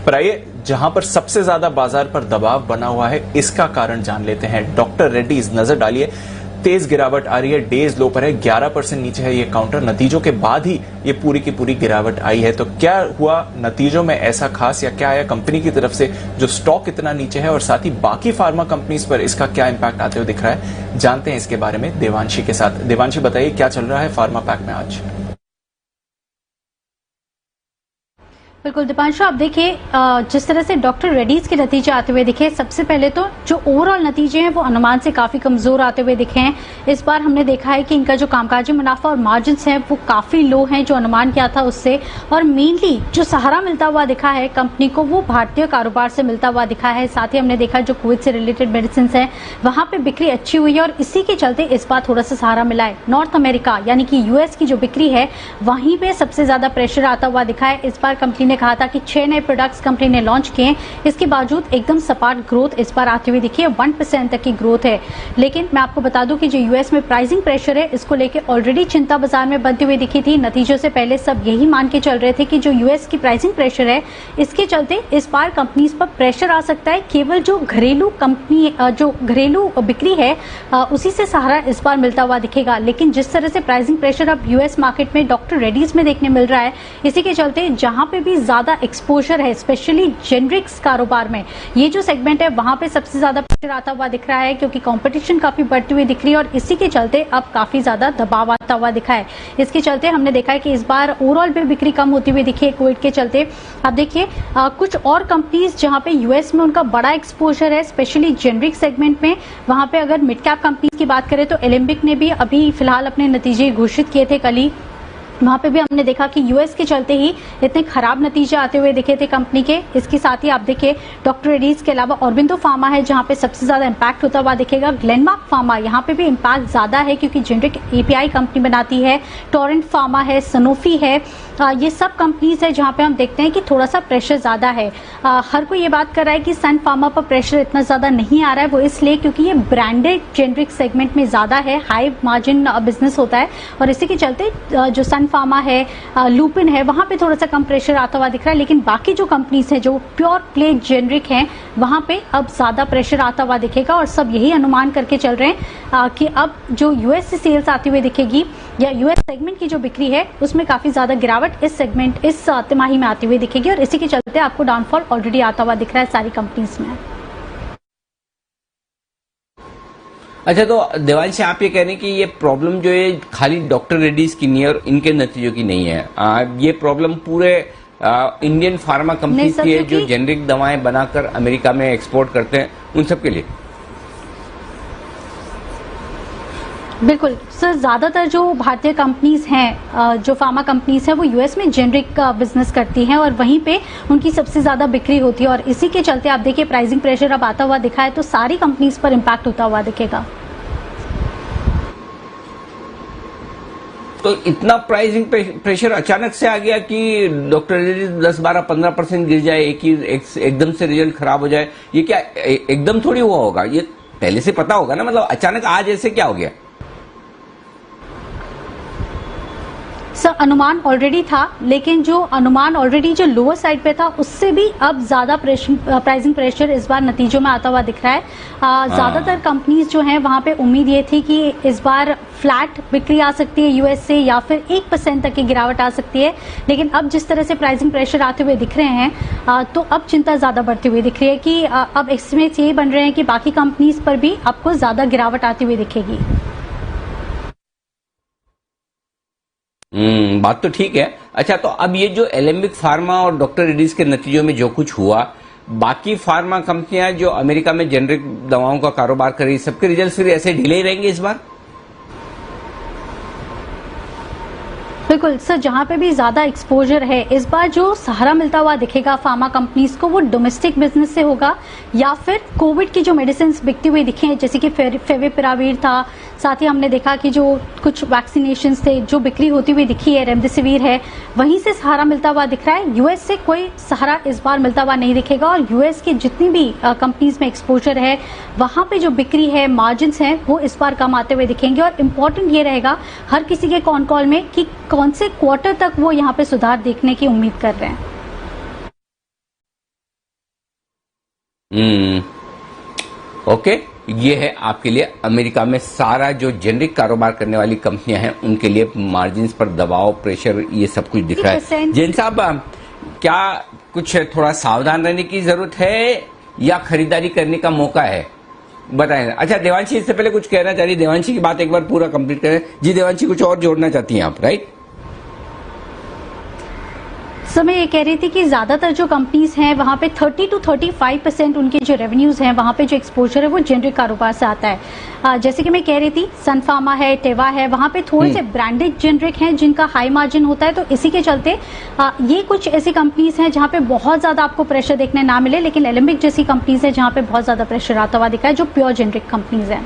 पर आइए जहां पर सबसे ज्यादा बाजार पर दबाव बना हुआ है इसका कारण जान लेते हैं। डॉक्टर रेड्डीज, नजर डालिए, तेज गिरावट आ रही है, डेज लो पर है, 11% नीचे है ये काउंटर। नतीजों के बाद ही ये पूरी की पूरी गिरावट आई है। तो क्या हुआ नतीजों में ऐसा खास, या क्या आया कंपनी की तरफ से जो स्टॉक इतना नीचे है, और साथ ही बाकी फार्मा कंपनीज पर इसका क्या इंपैक्ट आते हुए दिख रहा है, जानते हैं इसके बारे में देवांशी के साथ। देवांशी, बताइए क्या चल रहा है फार्मा पैक में आज। बिल्कुल दीपांशु, आप देखिए जिस तरह से डॉक्टर रेड्डीज के नतीजे आते हुए दिखे, सबसे पहले तो जो ओवरऑल नतीजे हैं वो अनुमान से काफी कमजोर आते हुए दिखे हैं। इस बार हमने देखा है कि इनका जो कामकाजी मुनाफा और मार्जिन्स हैं वो काफी लो हैं जो अनुमान किया था उससे, और मेनली जो सहारा मिलता हुआ दिखा है कंपनी को वो भारतीय कारोबार से मिलता हुआ दिखा है। साथ ही हमने देखा जो कोविड से रिलेटेड मेडिसिन है वहां पे बिक्री अच्छी हुई है और इसी के चलते इस बार थोड़ा सा सहारा मिला है। नॉर्थ अमेरिका यानी कि यूएस की जो बिक्री है वहीं पे सबसे ज्यादा प्रेशर आता हुआ दिखा है। इस बार कंपनी ने कहा था कि 6 नए प्रोडक्ट्स कंपनी ने लॉन्च किए, इसके बावजूद एकदम सपाट ग्रोथ इस बार आती हुई दिखी है, 1% तक की ग्रोथ है। लेकिन मैं आपको बता दूं कि जो यूएस में प्राइसिंग प्रेशर है इसको लेकर ऑलरेडी चिंता बाजार में बनती हुई दिखी थी। नतीजों से पहले सब यही मान के चल रहे थे कि जो यूएस की प्राइसिंग प्रेशर है इसके चलते इस बार कंपनीज पर प्रेशर आ सकता है। केवल जो घरेलू कंपनी जो घरेलू बिक्री है उसी से सहारा इस बार मिलता हुआ दिखेगा। लेकिन जिस तरह से प्राइसिंग प्रेशर अब यूएस मार्केट में डॉक्टर रेड्डीज में देखने मिल रहा है, इसी के चलते जहां पे भी ज्यादा एक्सपोजर है स्पेशली जेनरिक्स कारोबार में, ये जो सेगमेंट है वहां पे सबसे ज्यादा प्रेशर आता हुआ दिख रहा है क्योंकि कंपटीशन काफी बढ़ती हुई दिख रही है और इसी के चलते अब काफी ज्यादा दबाव आता हुआ दिखा है। इसके चलते हमने देखा है कि इस बार ओवरऑल भी बिक्री कम होती हुई दिखी है कोविड के चलते। अब देखिए कुछ और कंपनीज जहां पे यूएस में उनका बड़ा एक्सपोजर है स्पेशली जेनरिक सेगमेंट में, वहां पे अगर मिड कैप कंपनीज की बात करें तो एलेम्बिक ने भी अभी फिलहाल अपने नतीजे घोषित किए थे कल ही। वहां पे भी हमने देखा कि यूएस के चलते ही इतने खराब नतीजे आते हुए दिखे थे कंपनी के। इसके साथ ही आप देखिए डॉक्टर रेड्डीज के अलावा ऑरबिंदो फार्मा है जहां पे सबसे ज्यादा इंपैक्ट होता हुआ दिखेगा। ग्लेनमार्क फार्मा यहाँ पे भी इंपैक्ट ज्यादा है क्योंकि जेनरिक एपीआई कंपनी बनाती है। टोरेंट फार्मा है, सनोफी है, ये सब कंपनीज है जहां पे हम देखते हैं कि थोड़ा सा प्रेशर ज्यादा है। हर कोई ये बात कर रहा है कि सन फार्मा पर प्रेशर इतना ज्यादा नहीं आ रहा है, वो इसलिए क्योंकि ये ब्रांडेड जेनरिक सेगमेंट में ज्यादा है, हाई मार्जिन बिजनेस होता है और इसी के चलते जो सन फार्मा है, लुपिन है, वहां पे थोड़ा सा कम प्रेशर आता हुआ दिख रहा है। लेकिन बाकी जो कंपनीज हैं जो प्योर प्ले जेनरिक हैं वहां पे अब ज्यादा प्रेशर आता हुआ दिखेगा और सब यही अनुमान करके चल रहे हैं कि अब जो यूएस से सेल्स आती हुई दिखेगी या यूएस सेगमेंट की जो बिक्री है उसमें काफी ज्यादा गिरावट इस सेगमेंट इस तिमाही में आती हुई दिखेगी और इसी के चलते आपको डाउनफॉल ऑलरेडी आता हुआ दिख रहा है सारी कंपनीज में। अच्छा, तो देवांशी आप ये कह रहे हैं कि ये प्रॉब्लम जो है खाली डॉक्टर रेड्डीज की नहीं है और इनके नतीजों की नहीं है, ये प्रॉब्लम पूरे इंडियन फार्मा कंपनीज की है जो जेनरिक दवाएं बनाकर अमेरिका में एक्सपोर्ट करते हैं उन सब के लिए। बिल्कुल सर, ज्यादातर जो भारतीय कंपनीज हैं जो फार्मा कंपनीज हैं वो यूएस में जेनरिक बिजनेस करती हैं और वहीं पे उनकी सबसे ज्यादा बिक्री होती है और इसी के चलते आप देखिए प्राइसिंग प्रेशर अब आता हुआ दिखा है तो सारी कंपनीज पर इम्पैक्ट होता हुआ दिखेगा। तो इतना प्राइसिंग प्रेशर अचानक से आ गया कि डॉक्टर रेड्डीज 10-12-15% गिर जाए, एकदम से रिजल्ट खराब हो जाए, ये क्या एकदम थोड़ी हुआ होगा? ये पहले से पता होगा ना, मतलब अचानक आज ऐसे क्या हो गया? सर अनुमान ऑलरेडी था, लेकिन जो अनुमान ऑलरेडी जो लोअर साइड पे था उससे भी अब ज्यादा प्राइसिंग प्रेशर इस बार नतीजों में आता हुआ दिख रहा है। ज्यादातर कंपनीज जो हैं वहां पे उम्मीद ये थी कि इस बार फ्लैट बिक्री आ सकती है यूएस से या फिर 1% तक की गिरावट आ सकती है, लेकिन अब जिस तरह से प्राइसिंग प्रेशर आते हुए दिख रहे हैं तो अब चिंता ज्यादा बढ़ती हुई दिख रही है कि अब एस्टिमेट्स यही बन रहे हैं कि बाकी कंपनीज पर भी आपको ज्यादा गिरावट आती हुई दिखेगी। बात तो ठीक है। अच्छा, तो अब ये जो एलेम्बिक फार्मा और डॉक्टर रेड्डीज के नतीजों में जो कुछ हुआ, बाकी फार्मा कंपनियां जो अमेरिका में जेनरिक दवाओं का कारोबार कर रही, सबके रिजल्ट फिर ऐसे ढीले ही रहेंगे इस बार? बिल्कुल सर, जहां पे भी ज्यादा एक्सपोजर है इस बार जो सहारा मिलता हुआ दिखेगा फार्मा कंपनीज को वो डोमेस्टिक बिजनेस से होगा या फिर कोविड की जो मेडिसिन बिकती हुई दिखे जैसे कि फेविपिरावीर था, साथ ही हमने देखा कि जो कुछ वैक्सीनेशन थे जो बिक्री होती हुई दिखी है, रेमडेसिविर है, वहीं से सहारा मिलता हुआ दिख रहा है। यूएस से कोई सहारा इस बार मिलता हुआ नहीं दिखेगा और यूएस की जितनी भी कंपनीज में एक्सपोजर है वहां पे जो बिक्री है, मार्जिन है, वो इस बार कम आते हुए दिखेंगे और इम्पोर्टेंट ये रहेगा हर किसी के कॉन कॉल में कि कौन से क्वार्टर तक वो यहाँ पे सुधार देखने की उम्मीद कर रहे हैं। ओके, ये है आपके लिए अमेरिका में सारा जो जेनरिक कारोबार करने वाली कंपनियां हैं उनके लिए मार्जिन्स पर दबाव, प्रेशर, ये सब कुछ दिख रहा है। जैन साहब, क्या कुछ थोड़ा सावधान रहने की जरूरत है या खरीदारी करने का मौका है, बताएं। अच्छा, देवांशी इससे पहले कुछ कहना चाह रही, देवांशी की बात एक बार पूरा कंप्लीट करें। जी देवांशी, कुछ और जोड़ना चाहती हैं आप, राइट? सर, मैं ये कह रही थी कि ज्यादातर जो कंपनीज हैं वहां पे 30 to 35% उनके जो रेवेन्यूज हैं, वहां पे जो एक्सपोजर है वो जेनरिक कारोबार से आता है। जैसे कि मैं कह रही थी, सन फार्मा है, टेवा है, वहां पे थोड़े से ब्रांडेड जेनरिक हैं जिनका हाई मार्जिन होता है। तो इसी के चलते ये कुछ ऐसी कंपनीज हैं जहां पे बहुत ज्यादा आपको प्रेशर देखने ना मिले, लेकिन एलेम्बिक जैसी कंपनीज है जहां पे बहुत ज्यादा प्रेशर आता हुआ दिखा है, जो प्योर जेनरिक कंपनीज हैं।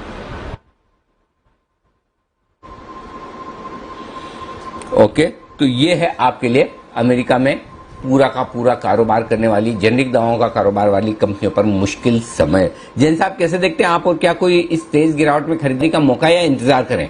ओके, तो ये है आपके लिए अमेरिका में पूरा का पूरा कारोबार करने वाली, जेनरिक दवाओं का कारोबार वाली कंपनियों पर मुश्किल समय। जैन साहब, कैसे देखते हैं आप, और क्या कोई इस तेज गिरावट में खरीदने का मौका या इंतजार करें?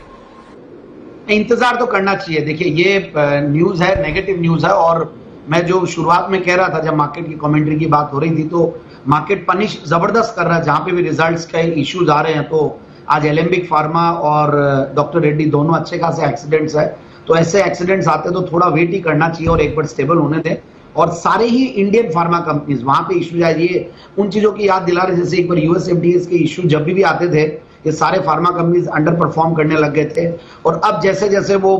इंतजार तो करना चाहिए। देखिए, ये न्यूज है, नेगेटिव न्यूज है, और मैं जो शुरुआत में कह रहा था जब मार्केट की कमेंट्री की बात हो रही थी, तो मार्केट पनिश जबरदस्त कर रहा है। जहां पे भी रिजल्ट्स के इश्यूज आ रहे हैं, तो आज एलेम्बिक फार्मा और डॉक्टर रेड्डी दोनों अच्छे खासे एक्सीडेंट्स है। तो ऐसे एक्सीडेंट्स आते तो थोड़ा वेट ही करना चाहिए और एक बार स्टेबल होने दें। और सारे ही इंडियन फार्मा कंपनीज, वहां पे इश्यूज आए, ये उन चीजों की याद दिला रहे, जैसे एक बार यूएस एफडीए के इश्यू जब भी आते थे, ये सारे फार्मा कंपनीज अंडर परफॉर्म करने लग गए थे। और अब जैसे जैसे वो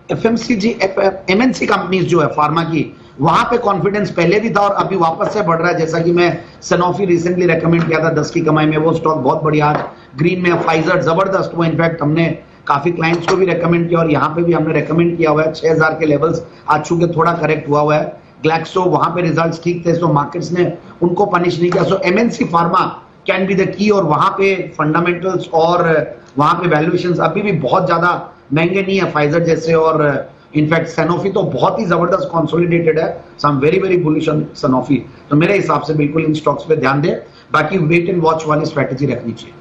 एफएमसीजी, एमएनसी कंपनीज जो है फार्मा की, वहां पे कॉन्फिडेंस पहले भी था और अभी वापस से बढ़ रहा है। जैसा कि मैं सनोफी रिसेंटली रेकमेंड किया था 10 की कमाई में, वो स्टॉक बहुत बढ़िया आज ग्रीन में। फाइजर जबरदस्त, वो इनफैक्ट हमने काफी क्लाइंट्स को भी रेकमेंड किया और यहाँ पे भी हमने रेकमेंड किया हुआ है। 6000 के लेवल्स आज छू के थोड़ा करेक्ट हुआ है। ग्लैक्सो, वहां पे रिजल्ट्स ठीक थे, सो मार्केट्स ने उनको पनिश नहीं किया। So MNC pharma can be the key, और वहां पे फंडामेंटल्स और वहां पे वैल्यूएशंस अभी भी बहुत ज्यादा महंगे नहीं है फाइजर जैसे। और इनफैक्ट सनोफी तो बहुत ही जबरदस्त कंसोलिडेटेड है, so I am very very bullish on Sanofi. तो मेरे हिसाब से बिल्कुल इन स्टॉक्स पे ध्यान दें, बाकी वेट एंड वॉच वाली स्ट्रेटेजी रखनी चाहिए।